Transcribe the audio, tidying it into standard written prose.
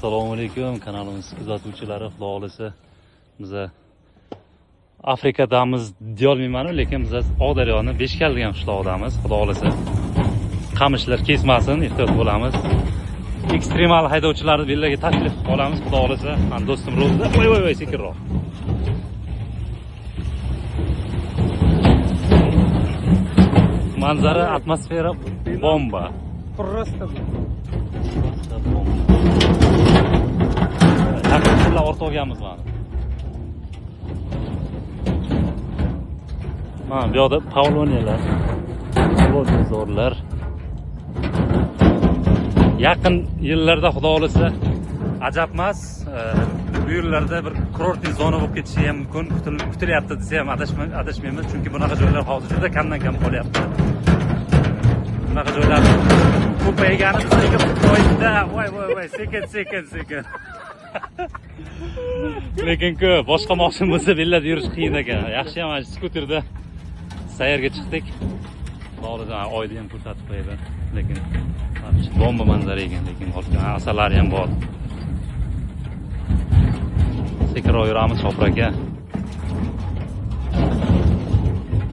Assalomu alaykum kanalimiz kuzatuvchilari, xudo xolisa biz Afrikadamiz deyolmayman, lekin biz Oqdaryoni Beshkal degan qishloqdamiz. Xudo xolisa qamishlar kesmasin, ehtiyot bo'lamiz. Ekstremal haydovchilarni birlarga taklif qilamiz, xudo xolisa. Men do'stim Ro'zda, voy sekinroq. Manzara, atmosfera bomba. Просто Takliflar ortga olganmiz mana. Mana bu yoqda Pavloniyalar, Pavloniyazorlar. Yaqin yillarda xudo xolisa ajabmas, bu yillarda bir kurortning zona bo'lib ketishi ham mumkin, kutilyapti desa ham adashmaymiz, chunki bunaqa joylar hozir juda kamdan-kam qolyapti. Bunaqa joylar ko'paygani bizga foyda. Voy, sekin. Lekin boshqa mashina bo'lsa bellarda yurish qiyin ekan. Yaxshi ham mana skuterda sayrga chiqdik. Hozirda oyda ham ko'rsatib qo'yadi. Lekin bomba manzara ekan, lekin asalari ham bor. Sekinroq yuramiz, Shopir aka.